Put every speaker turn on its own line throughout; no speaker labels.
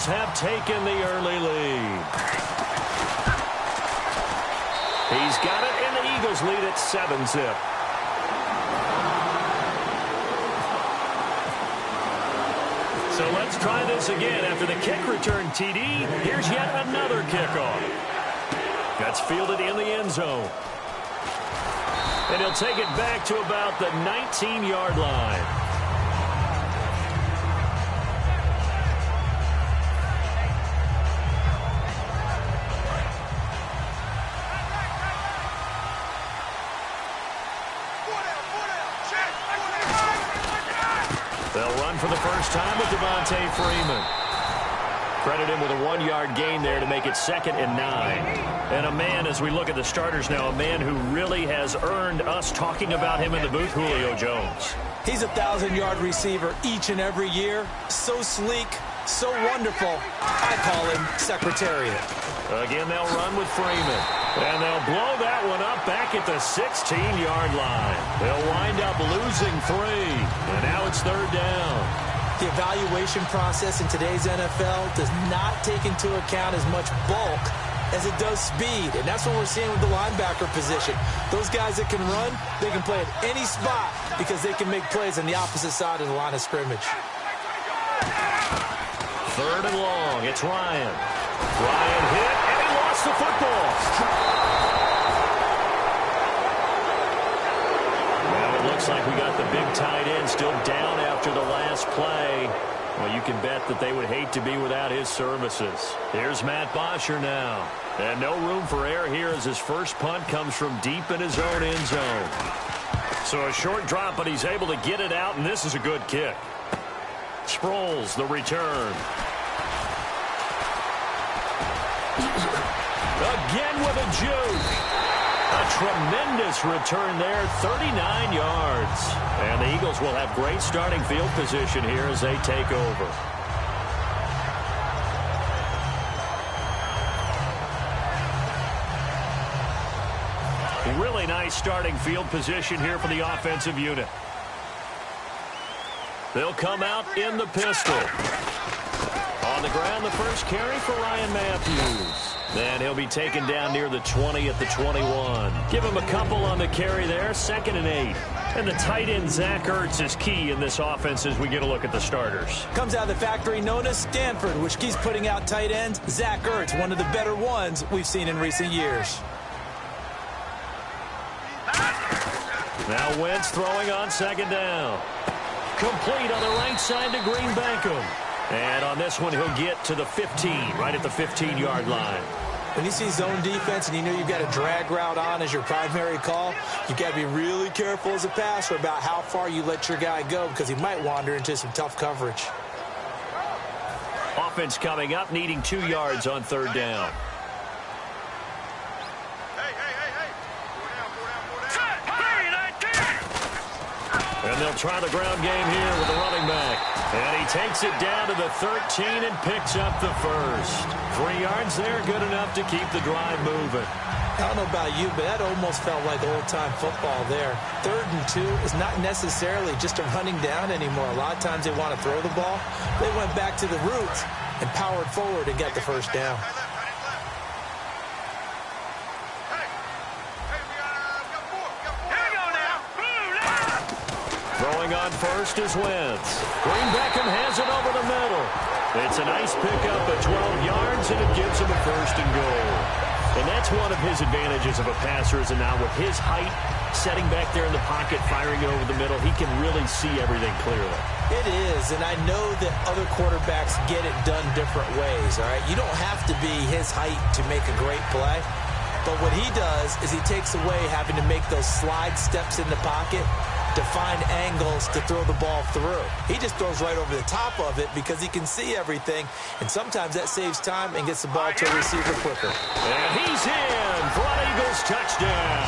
Eagles have taken the early lead. He's got it, and the Eagles lead at 7-zip. So let's try this again. After the kick return TD, here's yet another kickoff. That's fielded in the end zone. And he'll take it back to about the 19-yard line. They'll run for the first time with Devontae Freeman. Credit him with a 1-yard gain there to make it 2nd and 9. And a man, as we look at the starters now, a man who really has earned us talking about him in the booth, Julio Jones.
He's a 1,000-yard receiver each and every year. So sleek, so wonderful. I call him Secretariat.
Again, they'll run with Freeman. And they'll blow that one up back at the 16-yard line. They'll wind up losing 3. And now it's 3rd down.
The evaluation process in today's NFL does not take into account as much bulk as it does speed. And that's what we're seeing with the linebacker position. Those guys that can run, they can play at any spot because they can make plays on the opposite side of the line of scrimmage.
3rd and long. It's Ryan. Ryan hit, and he lost the football. Now it looks like we got the big tight end still down after the last play. Well, you can bet that they would hate to be without his services. Here's Matt Bosher now. And no room for error here as his first punt comes from deep in his own end zone. So a short drop, but he's able to get it out, and this is a good kick. Sproles, the return. Again with a juke. A tremendous return there, 39 yards. And the Eagles will have great starting field position here as they take over. Really nice starting field position here for the offensive unit. They'll come out in the pistol. On the ground, the first carry for Ryan Matthews. Then he'll be taken down near the 20 at the 21. Give him a couple on the carry there, 2nd and 8. And the tight end, Zach Ertz, is key in this offense as we get a look at the starters.
Comes out of the factory known as Stanford, which keeps putting out tight ends. Zach Ertz, one of the better ones we've seen in recent years.
Now Wentz throwing on 2nd down. Complete on the right side to Green Bankham. And on this one, he'll get to the 15, right at the 15-yard line.
When you see zone defense and you know you've got a drag route on as your primary call, you've got to be really careful as a passer about how far you let your guy go because he might wander into some tough coverage.
Offense coming up, needing 2 yards on 3rd down. And they'll try the ground game here with the running back. And he takes it down to the 13 and picks up the first. 3 yards there, good enough to keep the drive moving.
I don't know about you, but that almost felt like old-time football there. 3rd and 2 is not necessarily just a running down anymore. A lot of times they want to throw the ball. They went back to the roots and powered forward and got the first down.
Throwing on first is Wentz. Green Beckham has it over the middle. It's a nice pickup at 12 yards, and it gives him a 1st and goal. And that's one of his advantages of a passer, is now with his height, setting back there in the pocket, firing it over the middle, he can really see everything clearly.
It is, and I know that other quarterbacks get it done different ways, all right? You don't have to be his height to make a great play. But what he does is he takes away having to make those slide steps in the pocket to find angles to throw the ball through. He just throws right over the top of it because he can see everything, and sometimes that saves time and gets the ball to a receiver quicker.
And he's in for an Eagles touchdown.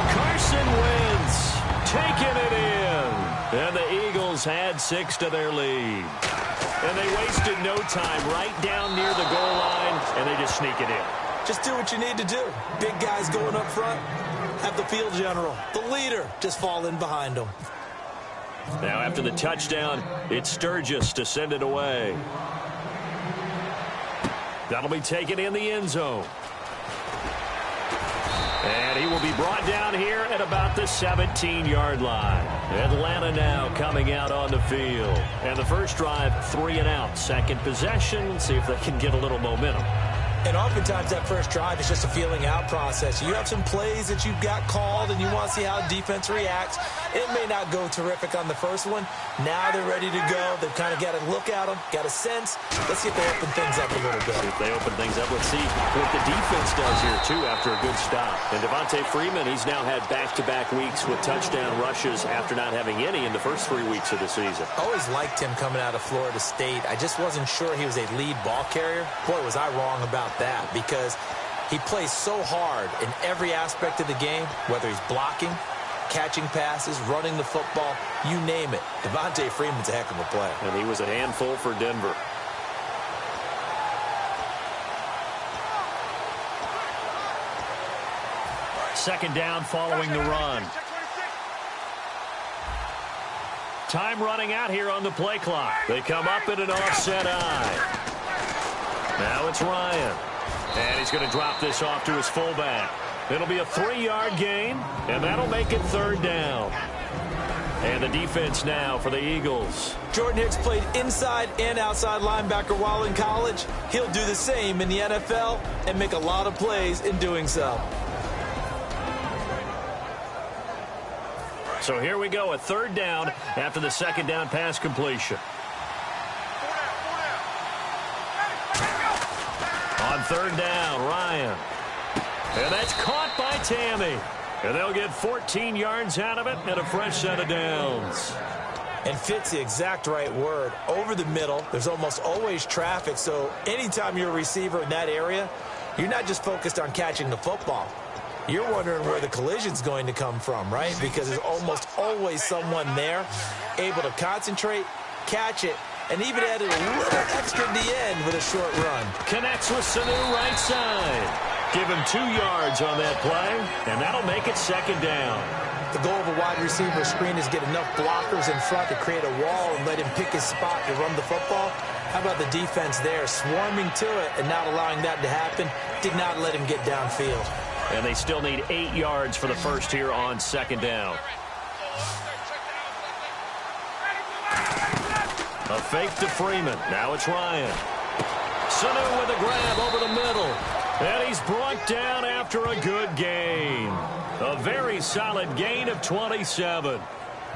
Carson Wentz taking it in. And the Eagles had 6 to their lead. And they wasted no time right down near the goal line, and they just sneak it in.
Just do what you need to do. Big guys going up front. Have the field general, the leader, just fall in behind him.
Now after the touchdown, it's Sturgis to send it away. That'll be taken in the end zone. And he will be brought down here at about the 17-yard line. Atlanta now coming out on the field. And the first drive, 3 and out. Second possession, see if they can get a little momentum.
And oftentimes that first drive is just a feeling out process. You have some plays that you've got called and you want to see how defense reacts. It may not go terrific on the first one. Now they're ready to go. They've kind of got a look at them, got a sense. Let's see if they open things up a little bit.
See if they open things up. Let's see what the defense does here, too, after a good stop. And Devontae Freeman, he's now had back-to-back weeks with touchdown rushes after not having any in the first 3 weeks of the season.
Always liked him coming out of Florida State. I just wasn't sure he was a lead ball carrier. Boy, was I wrong about that, because he plays so hard in every aspect of the game, whether he's blocking, catching passes, running the football, you name it. Devontae Freeman's a heck of a player.
And he was a handful for Denver. Second down following the run. Time running out here on the play clock. They come up in an offset eye. Now it's Ryan. And he's going to drop this off to his fullback. It'll be a 3-yard gain, and that'll make it third down. And the defense now for the Eagles.
Jordan Hicks played inside and outside linebacker while in college. He'll do the same in the NFL and make a lot of plays in doing so.
So here we go, a third down after the second down pass completion. On third down, Ryan. And that's caught by Tammy. And they'll get 14 yards out of it and a fresh set of downs.
And fit's the exact right word. Over the middle, there's almost always traffic. So anytime you're a receiver in that area, you're not just focused on catching the football. You're wondering where the collision's going to come from, right? Because there's almost always someone there able to concentrate, catch it, and even added a little extra at the end with a short run.
Connects with Sanu right side. Give him 2 yards on that play, and that'll make it second down.
The goal of a wide receiver screen is get enough blockers in front to create a wall and let him pick his spot to run the football. How about the defense there, swarming to it and not allowing that to happen? Did not let him get downfield.
And they still need 8 yards for the first here on second down. A fake to Freeman. Now it's Ryan. Sanu with a grab over the middle. And he's brought down after a good gain. A very solid gain of 27.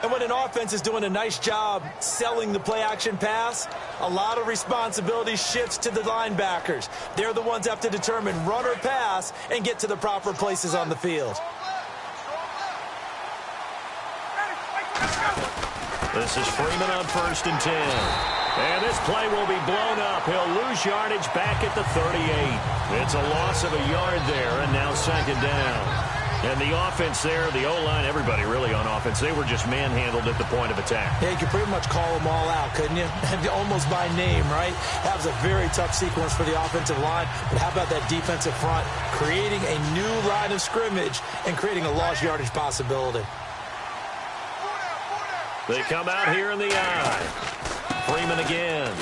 And when an offense is doing a nice job selling the play-action pass, a lot of responsibility shifts to the linebackers. They're the ones that have to determine run or pass and get to the proper places on the field.
This is Freeman on 1st and 10. And this play will be blown up. He'll lose yardage back at the 38. It's a loss of a yard there, and now second down. And the offense there, the O-line, everybody really on offense, they were just manhandled at the point of attack.
Yeah, you could pretty much call them all out, couldn't you? Almost by name, right? That was a very tough sequence for the offensive line. But how about that defensive front creating a new line of scrimmage and creating a lost yardage possibility?
They come out here in the eye. Freeman again.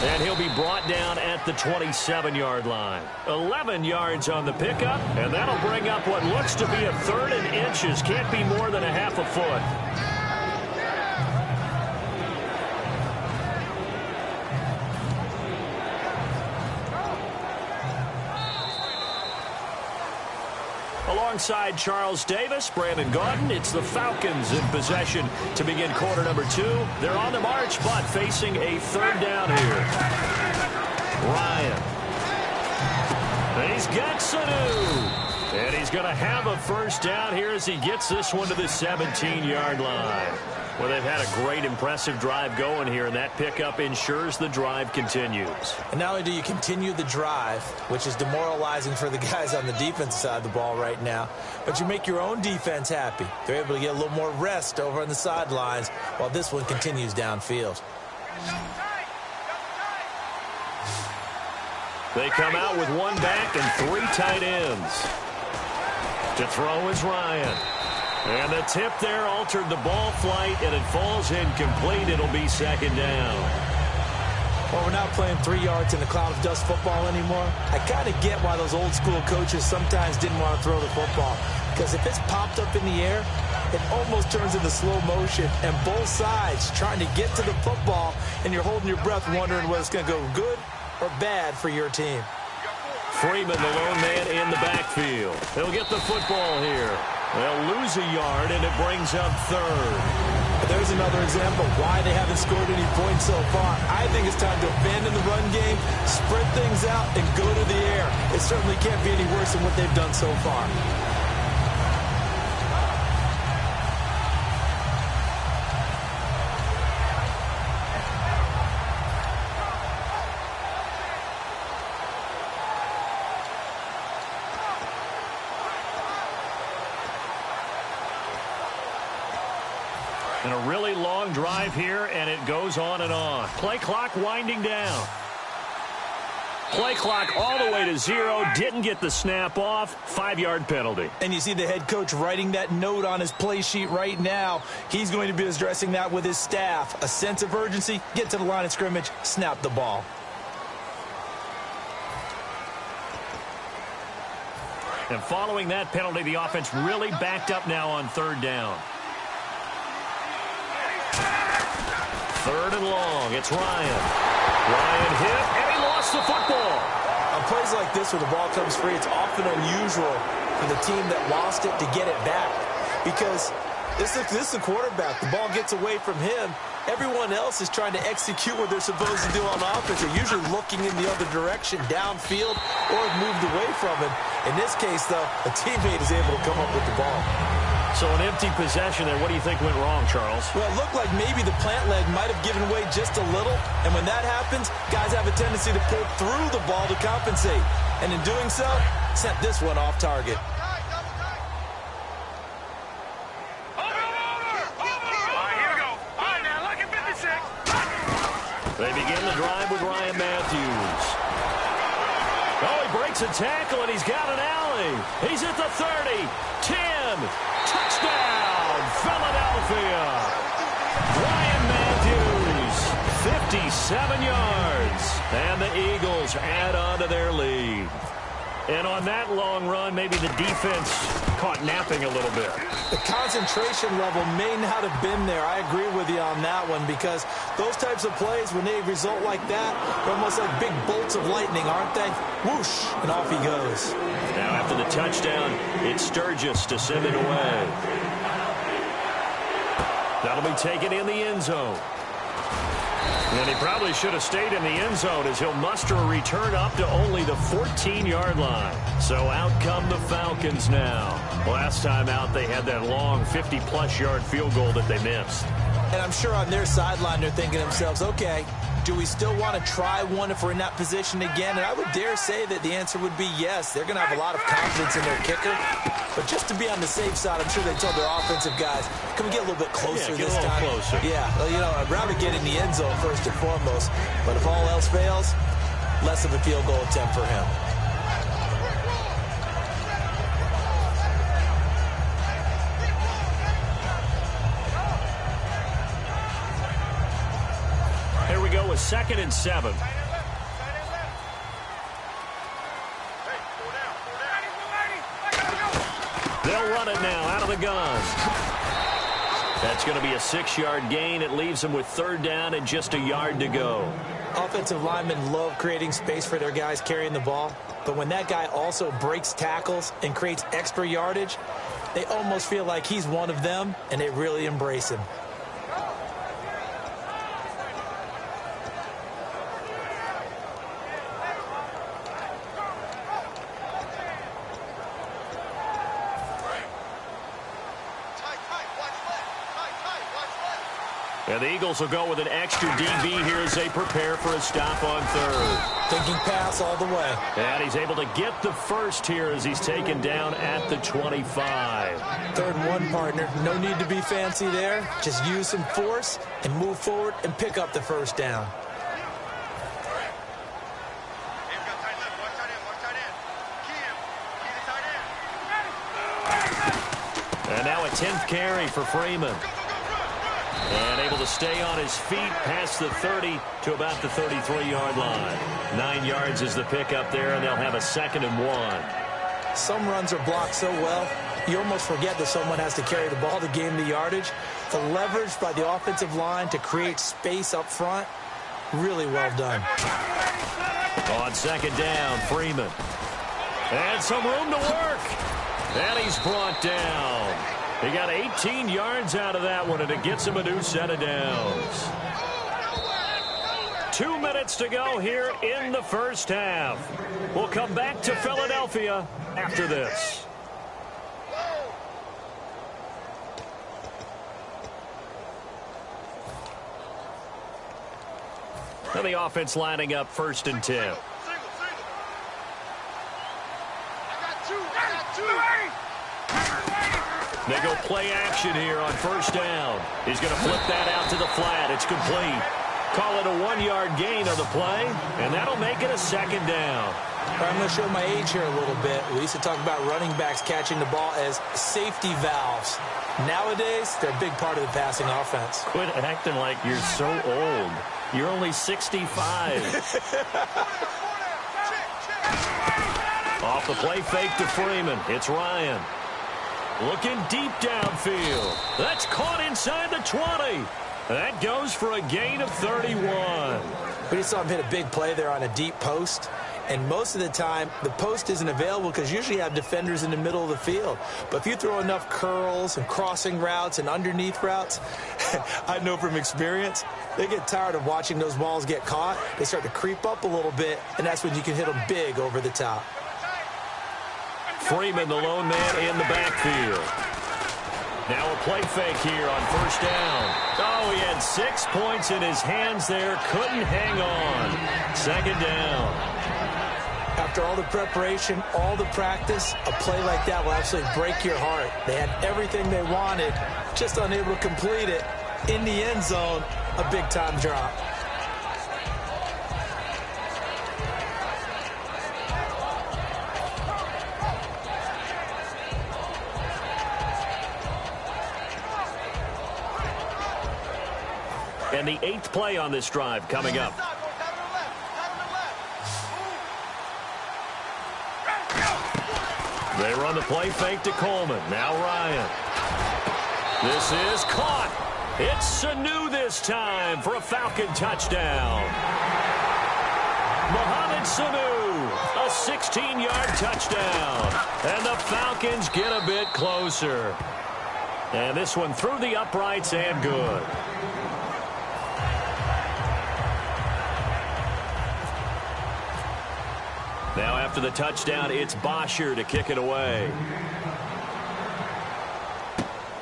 And he'll be brought down at the 27-yard line. 11 yards on the pickup, and that'll bring up what looks to be a third and inches. Can't be more than a half a foot. Alongside Charles Davis, Brandon Gaudin, it's the Falcons in possession to begin quarter number 2. They're on the march, but facing a third down here. Ryan. And he's got Sanu. And he's going to have a first down here as he gets this one to the 17-yard line. Well, they've had a great, impressive drive going here, and that pickup ensures the drive continues.
And not only do you continue the drive, which is demoralizing for the guys on the defensive side of the ball right now, but you make your own defense happy. They're able to get a little more rest over on the sidelines while this one continues downfield.
They come out with 1 back and 3 tight ends. To throw is Ryan. And the tip there altered the ball flight, and it falls incomplete. It'll be second down.
Well, we're not playing 3 yards in the cloud of dust football anymore. I kind of get why those old school coaches sometimes didn't want to throw the football. Because if it's popped up in the air, it almost turns into slow motion, and both sides trying to get to the football, and you're holding your breath wondering whether it's going to go good or bad for your team.
Freeman, the lone man in the backfield. They'll get the football here. They'll lose a yard, and it brings up third.
There's another example of why they haven't scored any points so far. I think it's time to abandon the run game, spread things out, and go to the air. It certainly can't be any worse than what they've done so far.
And a really long drive here, and it goes on and on. Play clock winding down. Play clock all the way to 0. Didn't get the snap off. 5-yard penalty.
And you see the head coach writing that note on his play sheet right now. He's going to be addressing that with his staff. A sense of urgency, get to the line of scrimmage, snap the ball.
And following that penalty, the offense really backed up now on third down. Third and long. It's Ryan. Ryan hit, and he lost the football.
On plays like this where the ball comes free, it's often unusual for the team that lost it to get it back. Because this is the quarterback. The ball gets away from him. Everyone else is trying to execute what they're supposed to do on offense. They're usually looking in the other direction, downfield, or have moved away from him. In this case, though, a teammate is able to come up with the ball.
So an empty possession there. What do you think went wrong, Charles?
Well, it looked like maybe the plant leg might have given way just a little. And when that happens, guys have a tendency to pull through the ball to compensate. And in doing so, sent this one off target.
They begin the drive with Ryan Matthews. Oh, he breaks a tackle, and he's got an alley. He's at the 30, 10, touchdown, Philadelphia. Ryan Matthews, 57 yards, and the Eagles add on to their lead. And on that long run, maybe the defense caught napping a little bit.
The concentration level may not have been there. I agree with you on that one, because those types of plays, when they result like that, they're almost like big bolts of lightning, aren't they? Whoosh, and off he goes.
Now after the touchdown, it's Sturgis to send it away. That'll be taken in the end zone. And he probably should have stayed in the end zone as he'll muster a return up to only the 14-yard line. So out come the Falcons now. Last time out, they had that long 50-plus yard field goal that they missed.
And I'm sure on their sideline they're thinking to themselves, okay, do we still want to try one if we're in that position again? And I would dare say that the answer would be yes. They're going to have a lot of confidence in their kicker. But just to be on the safe side, I'm sure they told their offensive guys, can we get a little bit closer this time?
Get a little closer.
Yeah, well, you know, I'd rather get in the end zone first and foremost. But if all else fails, less of a field goal attempt for him.
Here we go with 2nd and 7. They'll run it now out of the gun. That's going to be a 6-yard gain. It leaves them with third down and just a yard to go.
Offensive linemen love creating space for their guys carrying the ball. But when that guy also breaks tackles and creates extra yardage, they almost feel like he's one of them, and they really embrace him.
And the Eagles will go with an extra DB here as they prepare for a stop on third.
Thinking pass all the way.
And he's able to get the first here as he's taken down at the 25.
3rd and 1, partner. No need to be fancy there. Just use some force and move forward and pick up the first down. And now a 10th carry for Freeman.
And able to stay on his feet past the 30 to about the 33-yard line. 9 yards is the pickup there, and they'll have a 2nd and 1.
Some runs are blocked so well, you almost forget that someone has to carry the ball to gain the yardage. The leverage by the offensive line to create space up front, really well done.
On 2nd down, Freeman. And some room to work. And he's brought down. He got 18 yards out of that one, and it gets him a new set of downs. 2 minutes to go here in the first half. We'll come back to Philadelphia after this. And the offense lining up 1st and 10. They go play action here on 1st down. He's going to flip that out to the flat. It's complete. Call it a 1-yard gain on the play, and that'll make it a 2nd down.
I'm going to show my age here a little bit. We used to talk about running backs catching the ball as safety valves. Nowadays, they're a big part of the passing offense.
Quit acting like you're so old. You're only 65. Off the play fake to Freeman. It's Ryan. Looking deep downfield. That's caught inside the 20. That goes for a gain of 31.
We just saw him hit a big play there on a deep post. And most of the time, the post isn't available because usually you have defenders in the middle of the field. But if you throw enough curls and crossing routes and underneath routes, I know from experience, they get tired of watching those balls get caught. They start to creep up a little bit, and that's when you can hit them big over the top.
Freeman, the lone man in the backfield. Now a play fake here on 1st down. Oh, he had 6 points in his hands there. Couldn't hang on. 2nd down.
After all the preparation, all the practice, a play like that will absolutely break your heart. They had everything they wanted, just unable to complete it. In the end zone, a big-time drop.
And the 8th play on this drive coming up. They run the play fake to Coleman. Now Ryan. This is caught. It's Sanu this time for a Falcon touchdown. Mohamed Sanu, a 16-yard touchdown. And the Falcons get a bit closer. And this one through the uprights and good. Now after the touchdown, it's Bosher to kick it away.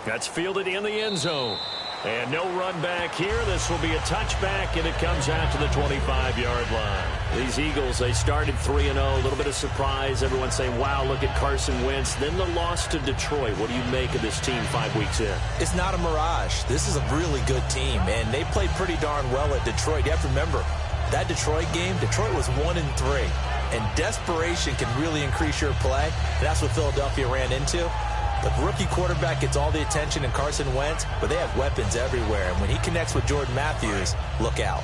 That's fielded in the end zone. And no run back here. This will be a touchback, and it comes out to the 25-yard line. These Eagles, they started 3-0. A little bit of surprise. Everyone saying, wow, look at Carson Wentz. Then the loss to Detroit. What do you make of this team 5 weeks in?
It's not a mirage. This is a really good team, and they played pretty darn well at Detroit. You have to remember, that Detroit game, Detroit was 1-3. And desperation can really increase your play. And that's what Philadelphia ran into. The rookie quarterback gets all the attention in Carson Wentz, but they have weapons everywhere. And when he connects with Jordan Matthews, look out.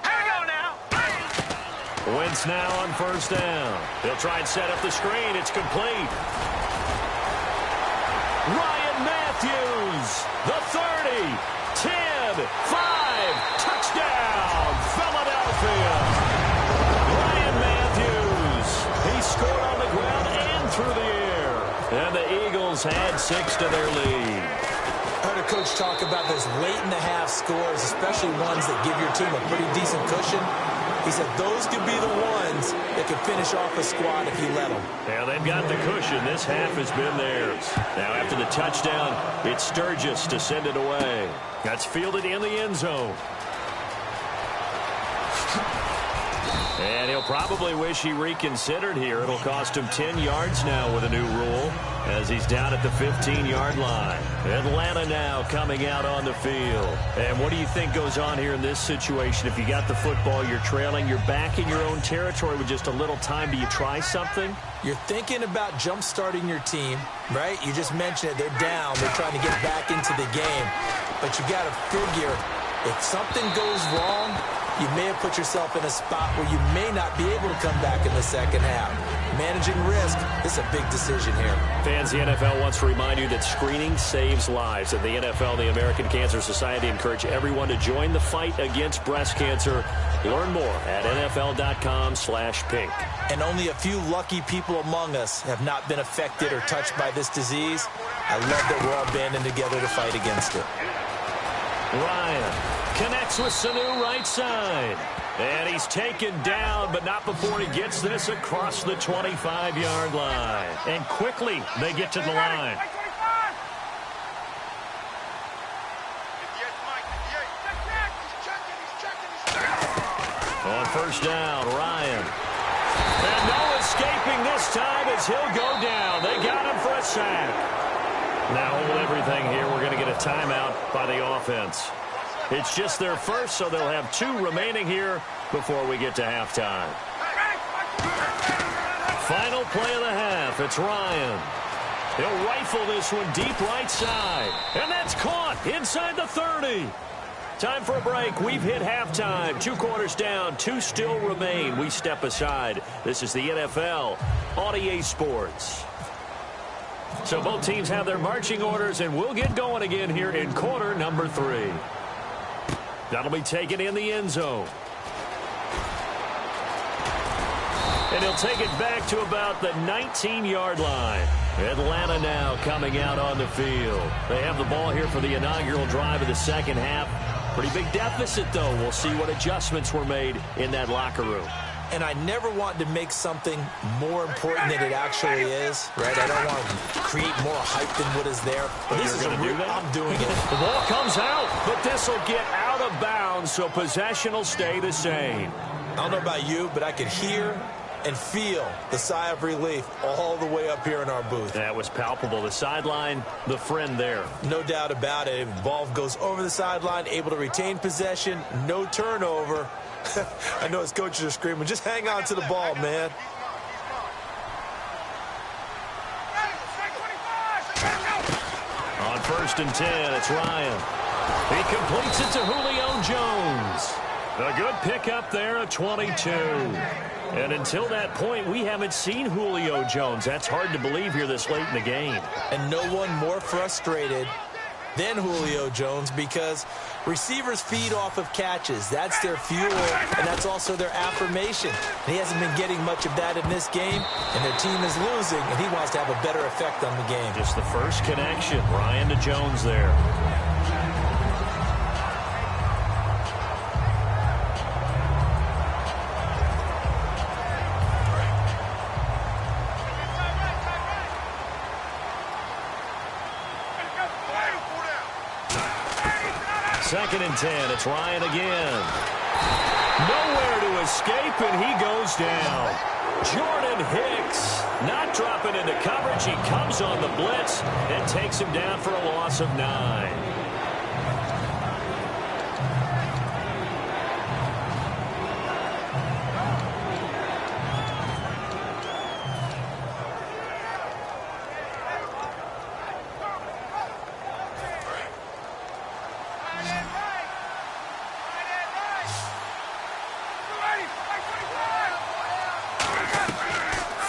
Here we go now.
Wentz now on 1st down. He'll try and set up the screen. It's complete. Ryan Matthews, the 30. 10, 5, touchdown, Philadelphia. Ryan Matthews, he scored on the ground and through the air. And the Eagles had 6 to their lead.
I heard a coach talk about those late-in-the-half scores, especially ones that give your team a pretty decent cushion. He said those could be the ones that could finish off a squad if you let them.
Yeah, they've got the cushion. This half has been theirs. Now after the touchdown, it's Sturgis to send it away. That's fielded in the end zone. And he'll probably wish he reconsidered here. It'll cost him 10 yards now with a new rule as he's down at the 15-yard line. Atlanta now coming out on the field. And what do you think goes on here in this situation? If you got the football, you're trailing, you're back in your own territory with just a little time. Do you try something?
You're thinking about jump-starting your team, right? You just mentioned it. They're down. They're trying to get back into the game. But you got to figure if something goes wrong, you may have put yourself in a spot where you may not be able to come back in the second half. Managing risk, this is a big decision here.
Fans, the NFL wants to remind you that screening saves lives. And the NFL and the American Cancer Society encourage everyone to join the fight against breast cancer. Learn more at NFL.com/pink.
And only a few lucky people among us have not been affected or touched by this disease. I love that we're all banding together to fight against it.
Ryan connects with Sanu right side. And he's taken down, but not before he gets this across the 25-yard line. And quickly, they get to the line. On first down, Ryan. And no escaping this time as he'll go down. They got him for a sack. Now hold everything here. We're going to get a timeout by the offense. It's just their first, so they'll have 2 remaining here before we get to halftime. Final play of the half. It's Ryan. He'll rifle this one deep right side. And that's caught inside the 30. Time for a break. We've hit halftime. 2 quarters down. 2 still remain. We step aside. This is the NFL on EA Sports. So both teams have their marching orders, and we'll get going again here in quarter number 3. That'll be taken in the end zone. And he'll take it back to about the 19-yard line. Atlanta now coming out on the field. They have the ball here for the inaugural drive of the second half. Pretty big deficit, though. We'll see what adjustments were made in that locker room.
And I never want to make something more important than it actually is, right? I don't want to create more hype than what is there. But this is I'm doing it.
The ball comes out, but this will get out of bounds, so possession will stay the same.
I don't know about you, but I could hear and feel the sigh of relief all the way up here in our booth.
That was palpable. The sideline, the friend there.
No doubt about it. If the ball goes over the sideline, able to retain possession, no turnover. I know his coaches are screaming, just hang on to the ball, man.
On first and 10, it's Ryan. He completes it to Julio Jones. A good pickup there at 22. And until that point, we haven't seen Julio Jones. That's hard to believe here this late in the game.
And no one more frustrated than Julio Jones because receivers feed off of catches. That's their fuel, and that's also their affirmation. And he hasn't been getting much of that in this game, and their team is losing, and he wants to have a better effect on the game.
Just the first connection, Ryan to Jones there. Second and 10, it's Ryan again. Nowhere to escape, and he goes down. Jordan Hicks not dropping into coverage. He comes on the blitz and takes him down for a loss of 9.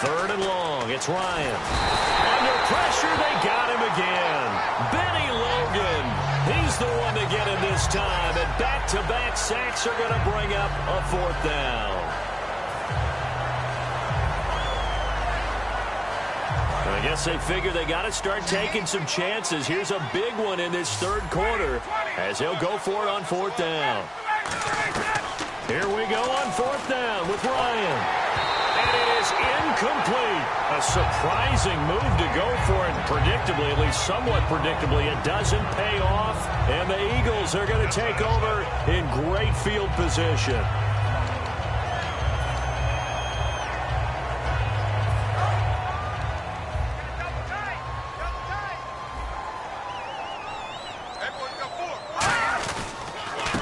Third and long, it's Ryan. Under pressure, they got him again. Benny Logan, he's the one to get him this time. And back-to-back sacks are going to bring up a 4th down. I guess they figure they got to start taking some chances. Here's a big one in this 3rd quarter as he'll go for it on 4th down. Here we go on 4th down with Ryan. And it is incomplete. A surprising move to go for it. Predictably, at least somewhat predictably, it doesn't pay off. And the Eagles are going to take over in great field position.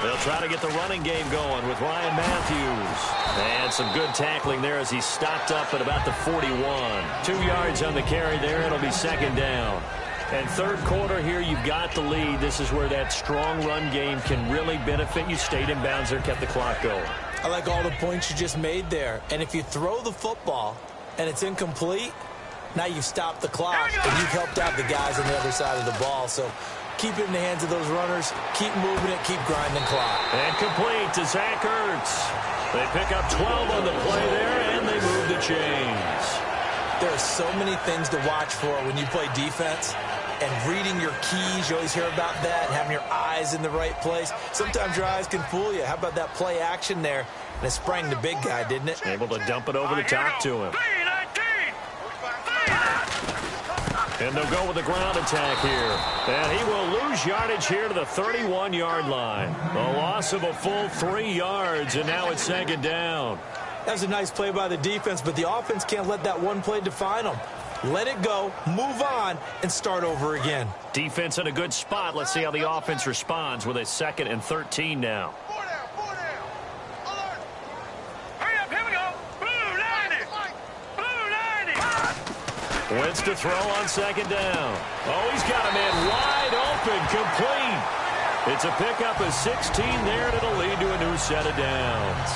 They'll try to get the running game going with Ryan Matthews. And some good tackling there as he stopped up at about the 41. 2 yards on the carry there. It'll be second down. And third quarter here, you've got the lead. This is where that strong run game can really benefit you. Stayed in bounds there, kept the clock going.
I like all the points you just made there. And if you throw the football and it's incomplete, now you've stopped the clock and you've helped out the guys on the other side of the ball. So keep it in the hands of those runners. Keep moving it. Keep grinding clock.
And complete to Zach Ertz. They pick up 12 on the play there, and they move the chains.
There are so many things to watch for when you play defense. And reading your keys, you always hear about that, and having your eyes in the right place. Sometimes your eyes can fool you. How about that play action there? And it sprang the big guy, didn't it?
Able to dump it over the top to him. And they'll go with the ground attack here. And he will lose yardage here to the 31-yard line. A loss of a full 3 yards, and now it's second down.
That was a nice play by the defense, but the offense can't let that one play define them. Let it go, move on, and start over again.
Defense in a good spot. Let's see how the offense responds with a 2nd and 13 now.
Hurry up, here we go. Blue 90. Blue 90.
Wentz to throw on second down. Oh, he's got a man wide open, complete. It's a pickup of 16 there, and it'll lead to a new set of downs.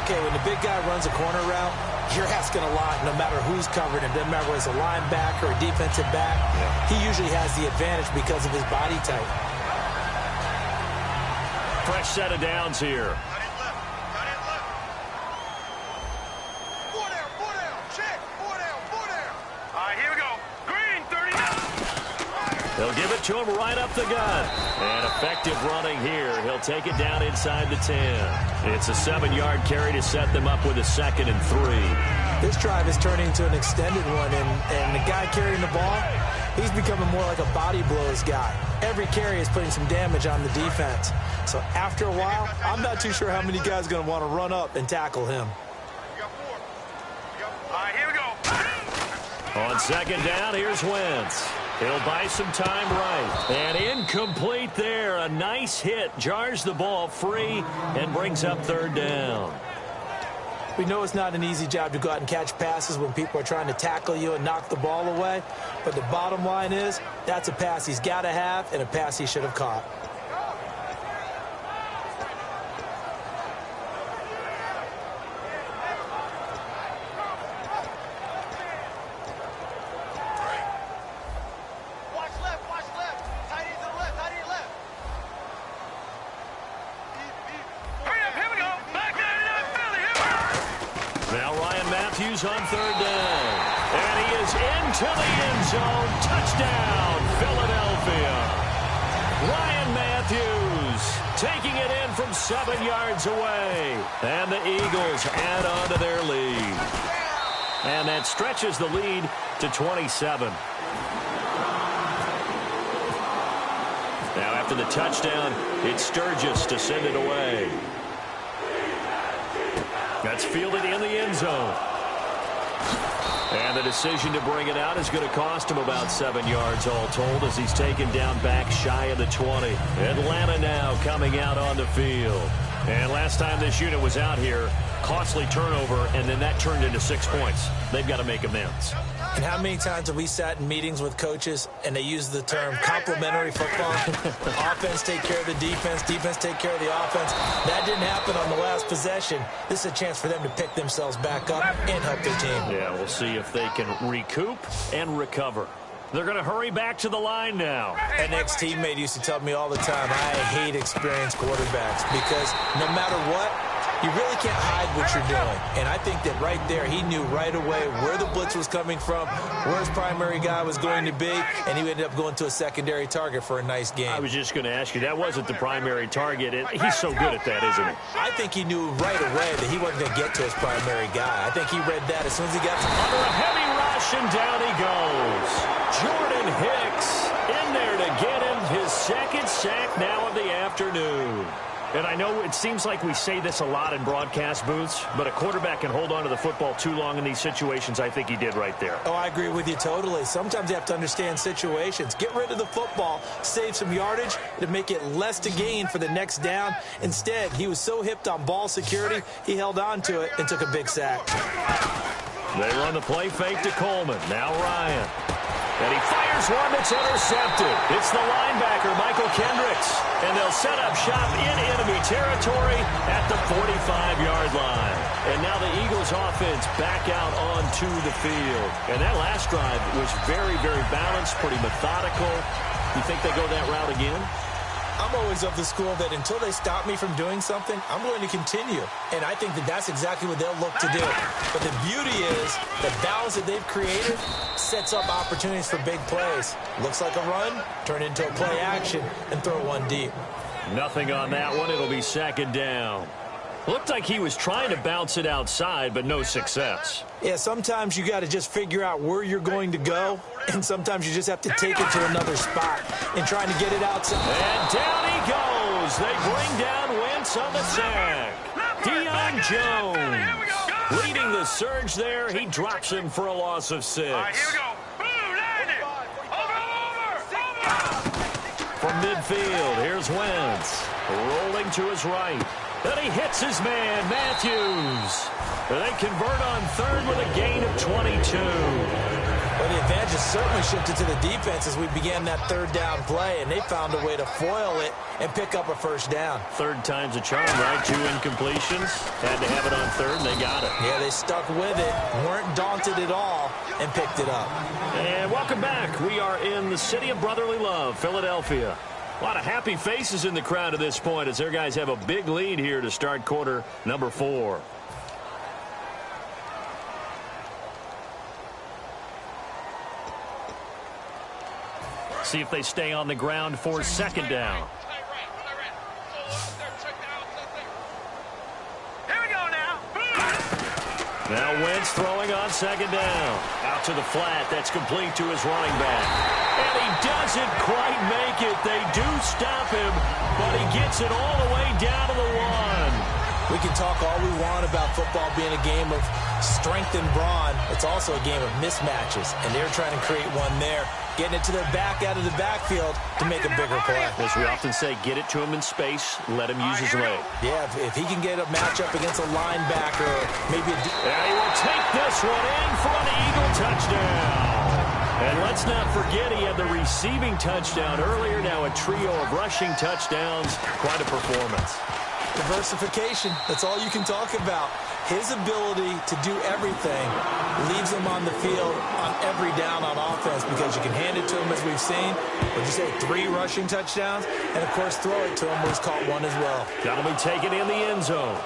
Okay, when the big guy runs a corner route, you're asking a lot no matter who's covering him. Doesn't matter whether it's a linebacker or a defensive back. Yeah. He usually has the advantage because of his body type.
Fresh set of downs here. They'll give it to him right up the gut. And effective running here. He'll take it down inside the 10. It's a 7-yard carry to set them up with a 2nd and 3.
This drive is turning into an extended one, and the guy carrying the ball, he's becoming more like a body blows guy. Every carry is putting some damage on the defense. So after a while, I'm not too sure how many guys are going to want to run up and tackle him.
All right, here we go.
On second down, here's Wentz. He'll buy some time right. And incomplete there. A nice hit. Jars the ball free and brings up third down.
We know it's not an easy job to go out and catch passes when people are trying to tackle you and knock the ball away. But the bottom line is, that's a pass he's got to have and a pass he should have caught.
On third down. And he is into the end zone. Touchdown, Philadelphia. Ryan Matthews taking it in from 7 yards away. And the Eagles add on to their lead. And that stretches the lead to 27. Now after the touchdown, it's Sturgis to send it away. That's fielded in the end zone. And the decision to bring it out is going to cost him about 7 yards all told as he's taken down back shy of the 20. Atlanta now coming out on the field. And last time this unit was out here, costly turnover, and then that turned into 6 points. They've got to make amends.
And how many times have we sat in meetings with coaches and they use the term complementary football? Offense take care of the defense, defense take care of the offense. That didn't happen on the last possession. This is a chance for them to pick themselves back up and help their team.
Yeah, we'll see if they can recoup and recover. They're going to hurry back to the line now.
An ex-teammate used to tell me all the time, I hate experienced quarterbacks because no matter what, you really can't hide what you're doing. And I think that right there, he knew right away where the blitz was coming from, where his primary guy was going to be, and he ended up going to a secondary target for a nice game.
I was just going to ask you, that wasn't the primary target. He's so good at that, isn't he?
I think he knew right away that he wasn't going to get to his primary guy. I think he read that as soon as he got to
under a heavy rush, and down he goes. Jordan Hicks in there to get him his second sack now of the afternoon. And I know it seems like we say this a lot in broadcast booths, but a quarterback can hold on to the football too long in these situations. I think he did right there.
Oh, I agree with you totally. Sometimes you have to understand situations. Get rid of the football, save some yardage, to make it less to gain for the next down. Instead, he was so hipped on ball security, he held on to it and took a big sack.
They run the play fake to Coleman. Now Ryan. And he fires one that's intercepted. It's the linebacker, Michael Kendricks. And they'll set up shop in enemy territory at the 45-yard line. And now the Eagles offense back out onto the field. And that last drive was very, very balanced, pretty methodical. You think they go that route again?
I'm always of the school that until they stop me from doing something, I'm going to continue. And I think that that's exactly what they'll look to do. But the beauty is the balance that they've created sets up opportunities for big plays. Looks like a run, turn into a play action, and throw one deep.
Nothing on that one. It'll be second down. Looked like he was trying to bounce it outside, but no success.
Yeah, sometimes you got to just figure out where you're going to go, and sometimes you just have to take it to another spot and trying to get it outside.
And down he goes. They bring down Wentz on the sack. Deion Jones leading the surge there. He drops him for a loss of 6.
All right, here we go. Boom, land it. Over.
From midfield, here's Wentz. Rolling to his right. And he hits his man, Matthews. And they convert on third with a gain of 22.
Well, the advantage has certainly shifted to the defense as we began that third down play, and they found a way to foil it and pick up a first down.
Third time's a charm, right? 2 incompletions. Had to have it on third, and they got it.
Yeah, they stuck with it, weren't daunted at all, and picked it up.
And welcome back. We are in the city of brotherly love, Philadelphia. A lot of happy faces in the crowd at this point as their guys have a big lead here to start quarter number 4. See if they stay on the ground for second down.
Here we go now.
Now Wentz throwing on second down. Out to the flat. That's complete to his running back. And he doesn't quite make it. They do stop him, but he gets it all the way down to the 1.
We can talk all we want about football being a game of strength and brawn. It's also a game of mismatches, and they're trying to create one there, getting it to their back out of the backfield to make a bigger play.
As we often say, get it to him in space, let him use his leg.
Yeah, if he can get a matchup against a linebacker, maybe a...
And he will take this one in for an Eagle touchdown. And let's not forget he had the receiving touchdown earlier. Now a trio of rushing touchdowns. Quite a performance.
Diversification, that's all you can talk about. His ability to do everything leaves him on the field on every down on offense because you can hand it to him, as we've seen. Would you say 3 rushing touchdowns? And, of course, throw it to him where he's caught 1 as well.
Got to be taken in the end zone.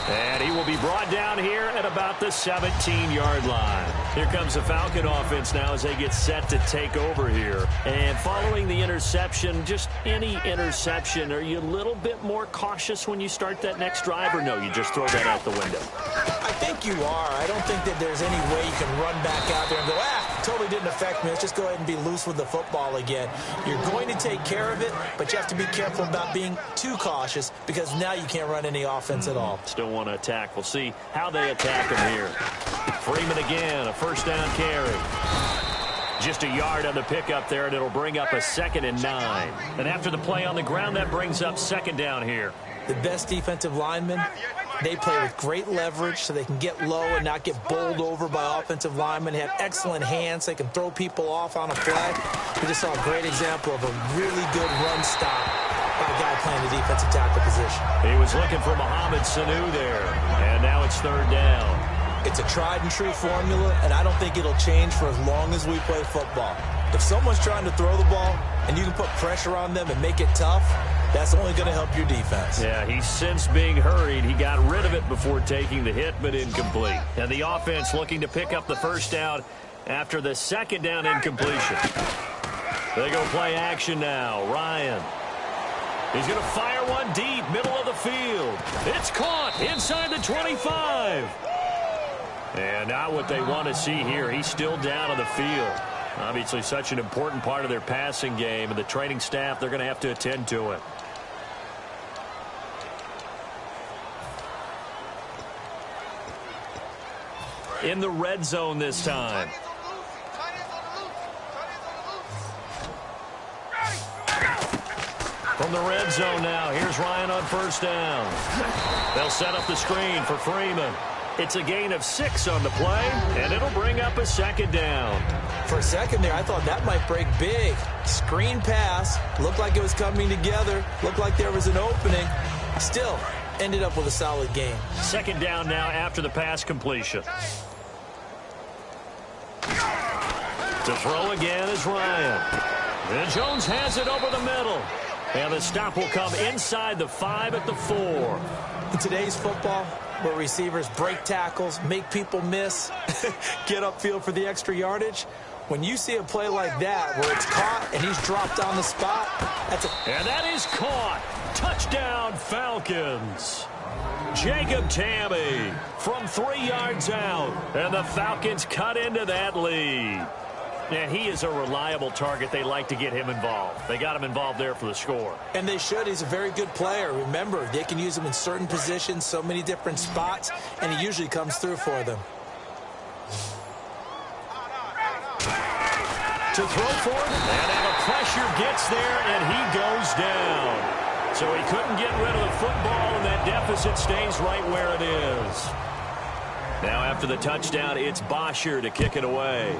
And he will be brought down here at about the 17-yard line. Here comes the Falcon offense now as they get set to take over here. And following the interception, just any interception, are you a little bit more cautious when you start that next drive, or no, you just throw that out the window?
I think you are. I don't think that there's any way you can run back out there and go, totally didn't affect me. Let's just go ahead and be loose with the football again. You're going to take care of it, but you have to be careful about being too cautious because now you can't run any offense at all.
Still want to attack. We'll see how they attack him here. Freeman again, a first down carry. Just a yard on the pickup there, and it'll bring up a 2nd and 9. And after the play on the ground, that brings up second down here.
The best defensive linemen, they play with great leverage so they can get low and not get bowled over by offensive linemen. They have excellent hands. They can throw people off on a play. We just saw a great example of a really good run stop by a guy playing the defensive tackle position.
He was looking for Mohamed Sanu there, and now it's third down.
It's a tried-and-true formula, and I don't think it'll change for as long as we play football. If someone's trying to throw the ball and you can put pressure on them and make it tough, that's only going to help your defense.
Yeah, he's since being hurried. He got rid of it before taking the hit, but incomplete. And the offense looking to pick up the first down after the second down incompletion. They go play action now. Ryan. He's going to fire one deep, middle of the field. It's caught inside the 25. And not what they want to see here. He's still down on the field. Obviously such an important part of their passing game, and the training staff, they're going to have to attend to it. in the red zone this time. From the red zone now, here's Ryan on first down. They'll set up the screen for Freeman. It's a gain of 6 on the play, and it'll bring up a second down.
For a second there, I thought that might break big. Screen pass, looked like it was coming together, looked like there was an opening. Still, ended up with a solid game.
Second down now after the pass completion. To throw again is Ryan. And Jones has it over the middle. And the stop will come inside the 5 at the 4.
In today's football, where receivers break tackles, make people miss, get upfield for the extra yardage, when you see a play like that where it's caught and he's dropped on the spot,
and that is caught. Touchdown, Falcons. Jacob Tamme from 3 yards out, and the Falcons cut into that lead. And he is a reliable target. They like to get him involved. They got him involved there for the score.
And they should. He's a very good player. Remember, they can use him in certain positions, so many different spots, and he usually comes through for them.
To throw for it, and now the pressure gets there, and he goes down. So he couldn't get rid of the football, and that deficit stays right where it is. Now after the touchdown, it's Bosher to kick it away.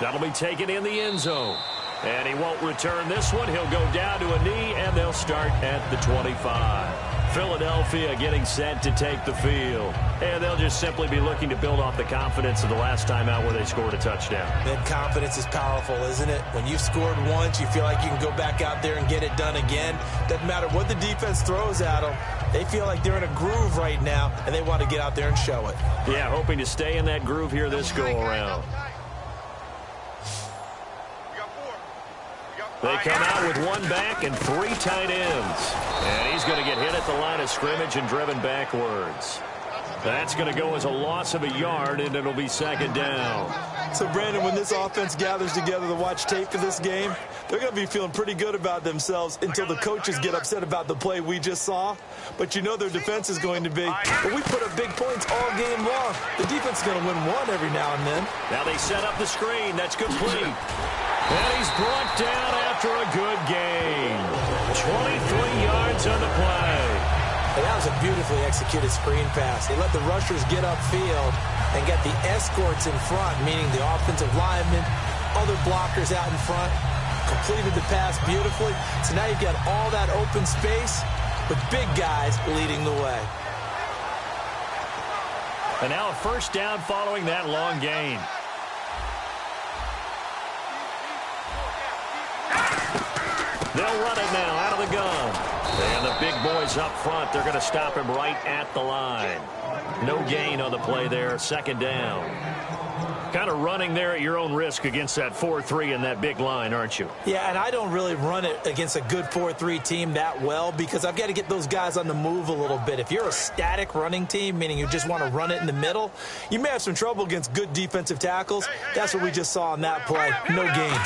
That'll be taken in the end zone. And he won't return this one. He'll go down to a knee, and they'll start at the 25. Philadelphia getting set to take the field. And they'll just simply be looking to build off the confidence of the last time out where they scored a touchdown.
That confidence is powerful, isn't it? When you've scored once, you feel like you can go back out there and get it done again. Doesn't matter what the defense throws at them. They feel like they're in a groove right now, and they want to get out there and show it.
Yeah, hoping to stay in that groove here this go-around. They come out with 1 back and 3 tight ends. And he's going to get hit at the line of scrimmage and driven backwards. That's going to go as a loss of a yard, and it'll be second down.
So, Brandon, when this offense gathers together to watch tape for this game, they're going to be feeling pretty good about themselves until the coaches get upset about the play we just saw. But you know their defense is going to be, well, we put up big points all game long. The defense is going to win one every now and then.
Now they set up the screen. That's complete. And he's brought down after a good gain. 23 yards on the play.
And that was a beautifully executed screen pass. They let the rushers get upfield and get the escorts in front, meaning the offensive linemen, other blockers out in front, completed the pass beautifully. So now you've got all that open space with big guys leading the way.
And now a first down following that long gain. They'll run it now out of the gun. And the big boys up front, they're going to stop him right at the line. No gain on the play there, second down. Kind of running there at your own risk against that 4-3 and that big line, aren't you?
Yeah, and I don't really run it against a good 4-3 team that well because I've got to get those guys on the move a little bit. If you're a static running team, meaning you just want to run it in the middle, you may have some trouble against good defensive tackles. That's what we just saw on that play. No gain.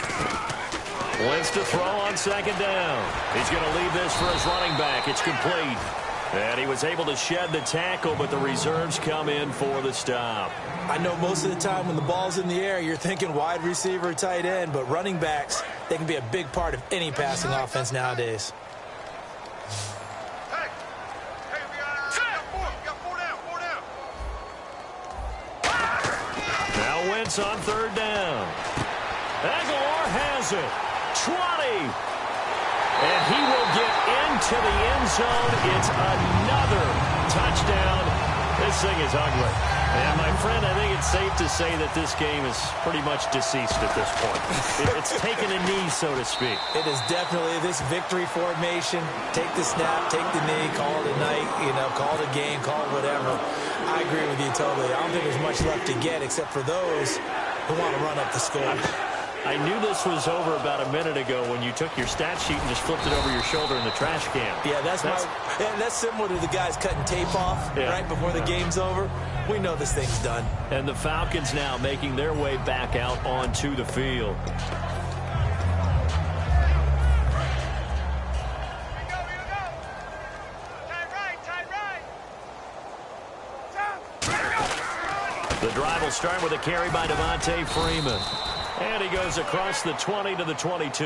Wins to throw on second down. He's going to leave this for his running back. It's complete. And he was able to shed the tackle, but the reserves come in for the stop.
I know most of the time when the ball's in the air, you're thinking wide receiver, tight end, but running backs, they can be a big part of any passing offense nowadays.
Now Wentz on third down. Aguilar has it. 20. And he will get into the end zone. It's another touchdown. This thing is ugly. And, my friend, I think it's safe to say that this game is pretty much deceased at this point. It's taken a knee, so to speak.
It is definitely this victory formation. Take the snap, take the knee, call it a night, call it a game, call it whatever. I agree with you totally. I don't think there's much left to get except for those who want to run up the score.
I knew this was over about a minute ago when you took your stat sheet and just flipped it over your shoulder in the trash can.
Yeah, that's similar to the guys cutting tape off right before the game's over. We know this thing's done.
And the Falcons now making their way back out onto the field.
Tight right.
drive will start with a carry by Devontae Freeman. And he goes across the 20 to the 22.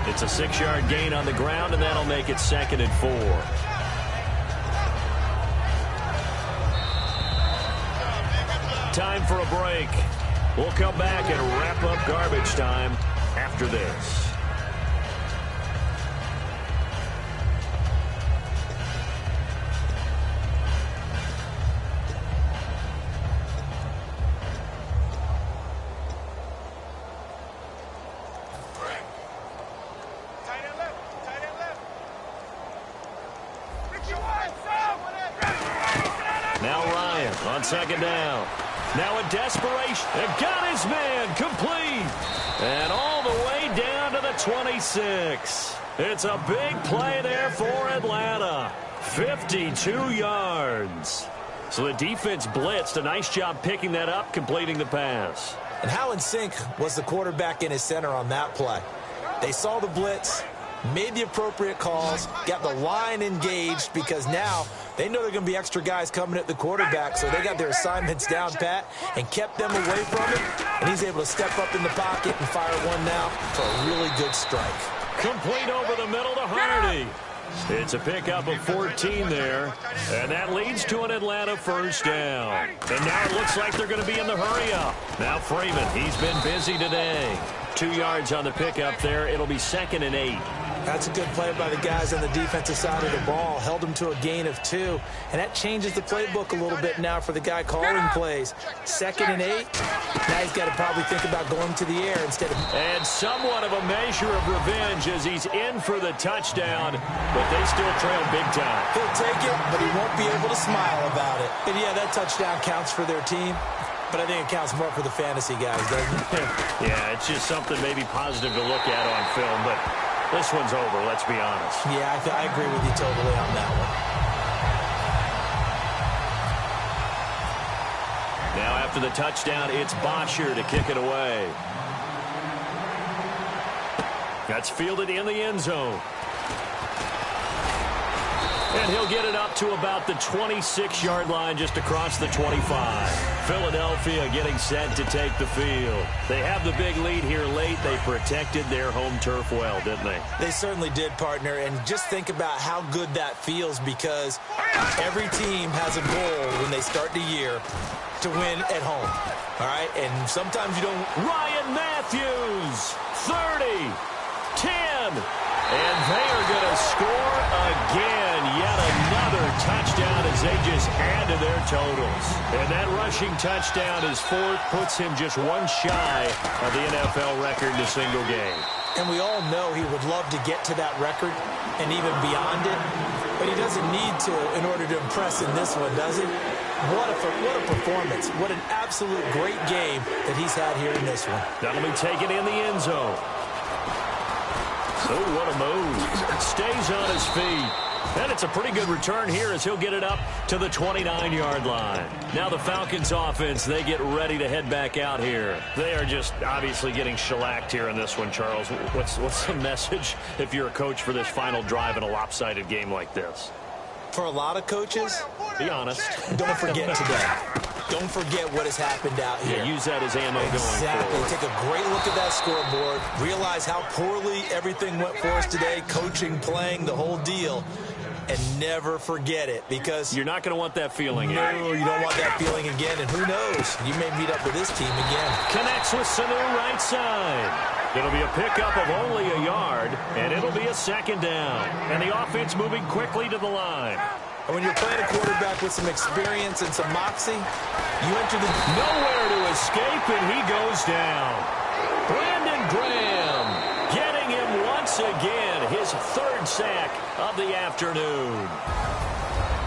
It's a 6-yard gain on the ground, and that'll make it 2nd and 4. Time for a break. We'll come back and wrap up garbage time after this. Now Ryan on 2nd down. Now in desperation, and got his man complete. And all the way down to the 26. It's a big play there for Atlanta. 52 yards. So the defense blitzed. A nice job picking that up, completing the pass.
And how in sync was the quarterback in his center on that play? They saw the blitz, made the appropriate calls, got the line engaged because now they know they're going to be extra guys coming at the quarterback, so they got their assignments down pat and kept them away from him, and he's able to step up in the pocket and fire one now for a really good strike.
Complete over the middle to Hardy. It's a pickup of 14 there, and that leads to an Atlanta first down. And now it looks like they're going to be in the hurry-up. Now Freeman, he's been busy today. 2 yards on the pickup there. It'll be 2nd and 8.
That's a good play by the guys on the defensive side of the ball. Held them to a gain of 2. And that changes the playbook a little bit now for the guy calling plays. 2nd and 8. Now he's got to probably think about going to the air instead of...
And somewhat of a measure of revenge as he's in for the touchdown. But they still trail big time.
He'll take it, but he won't be able to smile about it. And yeah, that touchdown counts for their team. But I think it counts more for the fantasy guys, doesn't it?
Yeah, it's just something maybe positive to look at on film, but this one's over, let's be honest.
Yeah, I agree with you totally on that one.
Now after the touchdown, it's Bosher to kick it away. That's fielded in the end zone. And he'll get it up to about the 26-yard line just across the 25. Philadelphia getting set to take the field. They have the big lead here late. They protected their home turf well, didn't they?
They certainly did, partner. And just think about how good that feels because every team has a goal when they start the year to win at home. All right? And sometimes you don't...
Ryan Matthews, 30, 10. And they are going to score again. Yet another touchdown as they just add to their totals. And that rushing touchdown is 4th, puts him just one shy of the NFL record in a single game.
And we all know he would love to get to that record and even beyond it. But he doesn't need to in order to impress in this one, does he? What a performance. What an absolute great game that he's had here in this one.
That'll be taken in the end zone. Oh, what a move. Stays on his feet. And it's a pretty good return here as he'll get it up to the 29-yard line. Now the Falcons offense, they get ready to head back out here. They are just obviously getting shellacked here in this one, Charles. What's the message if you're a coach for this final drive in a lopsided game like this?
For a lot of coaches,
be honest.
Don't forget today. Don't forget what has happened out here.
Yeah, use that as ammo going forward.
Take a great look at that scoreboard. Realize how poorly everything went for us today. Coaching, playing, the whole deal. And never forget it because...
You're not going to want that feeling
again. No, you don't want that feeling again. And who knows? You may meet up with this team again.
Connects with Sanu right side. It'll be a pickup of only a yard, and it'll be a 2nd down. And the offense moving quickly to the line.
And when you're playing a quarterback with some experience and some moxie, you enter the...
Nowhere to escape, and he goes down. Brandon Graham getting him once again. His 3rd sack of the afternoon.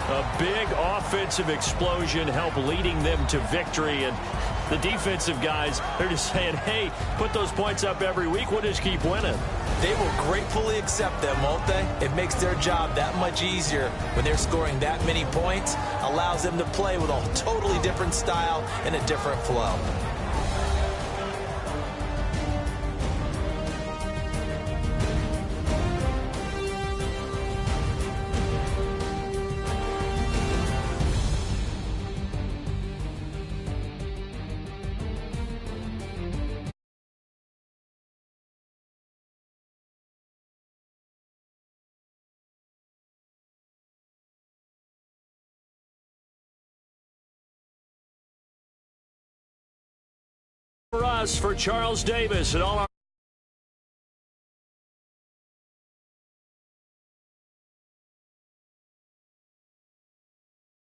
A big offensive explosion helped leading them to victory, and the defensive guys, they're just saying, hey, put those points up every week, we'll just keep winning.
They will gratefully accept them, won't they? It makes their job that much easier when they're scoring that many points, allows them to play with a totally different style and a different flow.
For us, for Charles Davis and all our